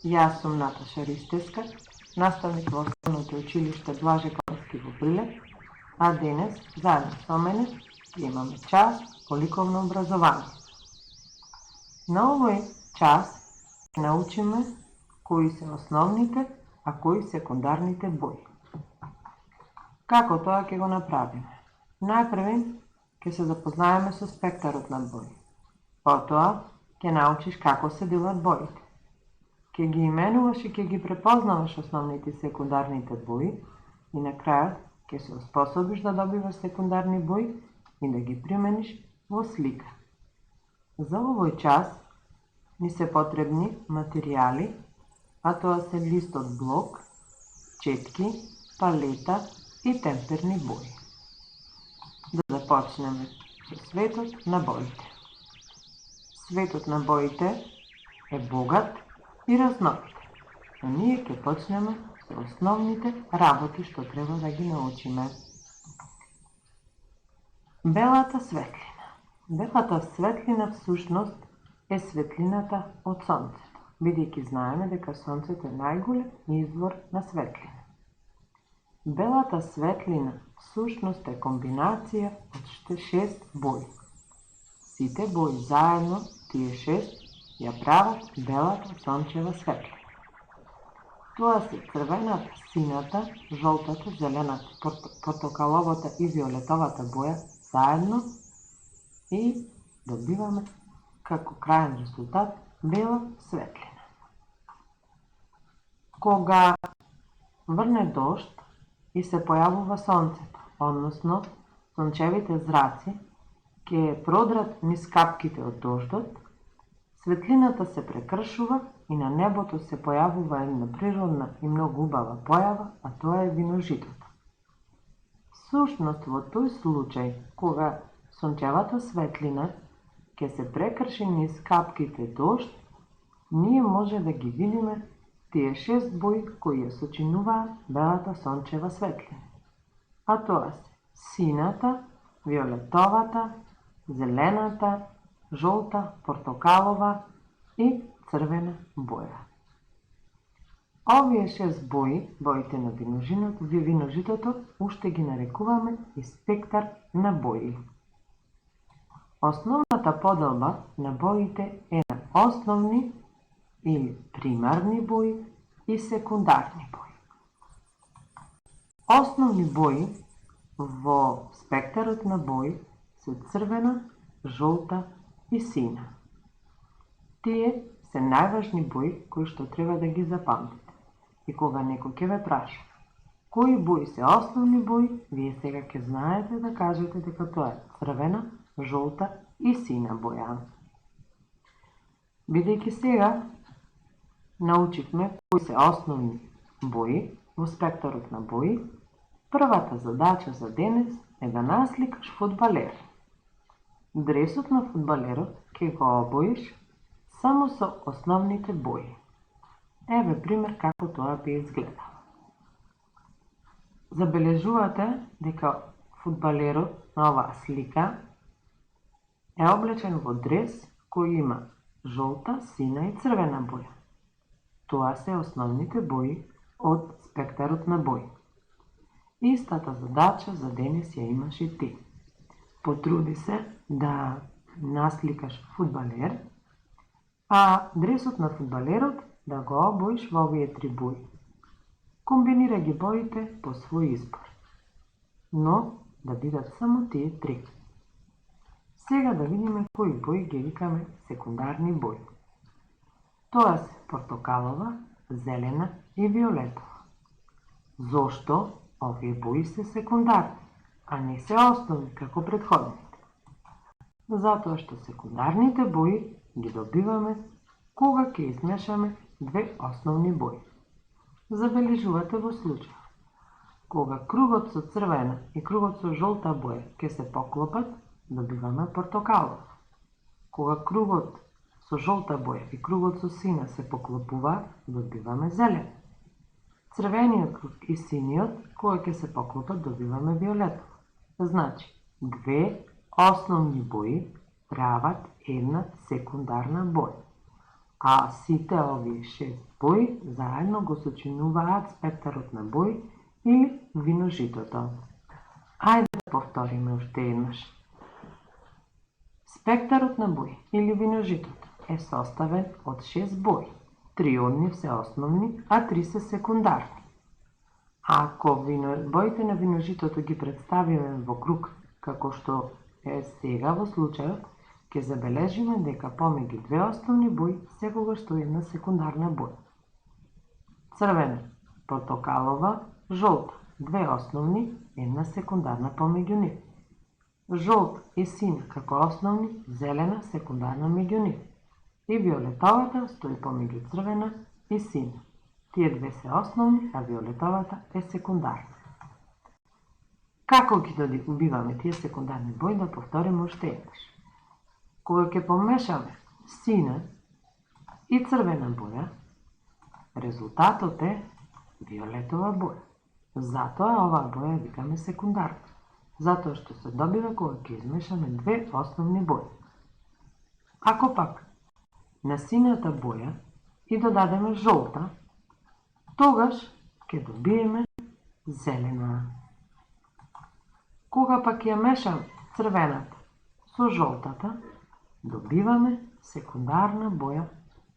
Јас сум Наташа Ристевска, наставник во Основното училиште Блаже Конски во Прилеп, а денес, заедно со мене, имаме час по ликовно образование. На овој час научиме кои се основните, а кои секундарните бои. Како тоа ќе го направиме? Најпрви ќе се запознаеме со спектарот на бои. Потоа ќе научиш како се делат боите. Ќе ги именуваш и ќе ги препознаваш основните и секундарните бои и на крајот ќе се оспособиш да добиваш секундарни бои и да ги примениш во слика. За овој час ни се потребни материјали, а тоа се лист од блок, четки, палета и темперни бои. Да започнеме со светот на боите. Светот на боите е богат и разнолик, но ние ќе почнеме со основните работи што треба да ги научиме. Белата светлина. Белата светлина всушност е светлината од сонцето, бидејќи знаеме дека сонцето е најголем извор на светлина. Белата светлина всушност е комбинација од 6 бои. Сите бои заедно, тие 6, ја прават белата сончева светлина. Тоа се црвената, сината, жолтата, зелената, портокаловата и виолетовата боја заедно и добиваме како крајен резултат бела светлина. Кога врне дожд и се појавува сонцето, односно сончевите зраци ќе продрат низ капките од дождот, светлината се прекршува и на небото се појавува една природна и многу убава појава, а тоа е виножитото. Всушност во тој случај, кога сончевата светлина ќе се прекрши низ капките дожд, ние може да ги видиме тие 6 бои кои ја сочинуваат белата сончева светлина. А тоа се сината, виолетовата, зелената, жолта, портокалова и црвена боја. Овие 6 бои, боите на виножитото, уште ги нарекуваме и спектар на бои. Основната поделба на боите е на основни или примарни бои и секундарни бои. Основни бои во спектарот на бои се црвена, жолта и сина. Тие се најважни бои кои што треба да ги запамтите. И кога некој ќе ве праша кои бои се основни бои, вие сега ќе знаете да кажете дека тоа е црвена, жолта и сина боја. Бидејќи сега научивме кои се основни бои во спектарот на бои, првата задача за денес е да насликаш фудбалер. Дресот на фудбалерот ќе го обоиш само со основните бои. Еве пример како тоа би изгледало. Забележувате дека фудбалерот на оваа слика е облечен во дрес кој има жолта, сина и црвена боја. Тоа се основните бои од спектарот на бои. Истата задача за денес ја имаш и ти. Потруди се да насликаш фудбалер, а дресот на фудбалерот да го обоиш во овие 3 бои. Комбинира ги боите по свој избор, но да бидат само тие 3. Сега да видиме кои бои ги викаме секундарни бои. Тоа се портокалова, зелена и виолетова. Зошто овие бои се секундарни, а не се основни како претходните? Затоа што секундарните бои ги добиваме кога ќе измешаме 2 основни бои. Забележувате во случај. Кога кругот со црвена и кругот со жолта боја ќе се поклопат, добиваме портокалов. Кога кругот со жолта боја и кругот со сина се поклопуваат, добиваме зелен. Црвениот круг и синиот, кога ќе се поклопат, добиваме виолетов. Значи, 2 основни бои прават една секундарна боја. А сите овие 6 бои заедно го сочинуваат спектарот на бои или виножитото. Ајде да повториме уште еднаш. Спектарот на бои или виножитото е составен од 6 бои. 3 од нив се основни, а 3 се секундарни. Ако боите на виножитото ги представиме во круг, како што е сега во случајот, ќе забележиме дека помеѓу две основни бои секогаш стои една секундарна боја. Црвена, портокалова, жолта, две основни, една секундарна помеѓу нив. Жолта и сина како основни, зелена секундарна меѓу нив. И виолетовата стои помеѓу црвена и сина. Тие две се основни, а виолетовата е секундарна. Како ги добиваме тие секундарни бои, да повториме уште еднаш. Кога ќе помешаме сина и црвена боја, резултатот е виолетова боја. Затоа оваа боја викаме секундарна, затоа што се добива кога ќе измешаме две основни бои. Ако пак на сината боја и додадеме жолта, тогаш ќе добиеме зелена. Кога пак ја мешам црвената со жолтата, добиваме секундарна боја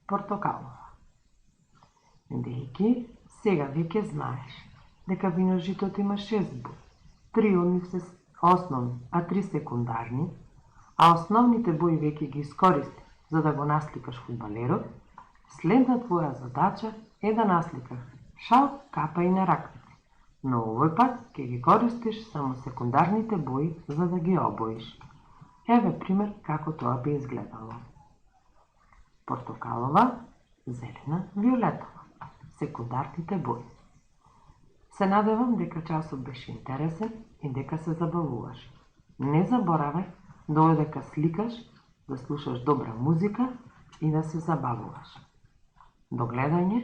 портокалова. Бидејќи сега веќе знаеш дека виножитото има 6 бои, 3 од нив се основни, а 3 секундарни, а основните бои веќе ги искористи за да го насликаш фудбалерот, следна твоја задача е да насликаш шал, капа и на ракавици. Но овој пат ќе ги користиш само секундарните бои за да ги обоиш. Еве пример како тоа би изгледало. Портокалова, зелена, виолетова. Секундарните бои. Се надевам дека часот беше интересен и дека се забавуваш. Не заборавај да одека сликаш, да слушаш добра музика и да се забавуваш. До гледање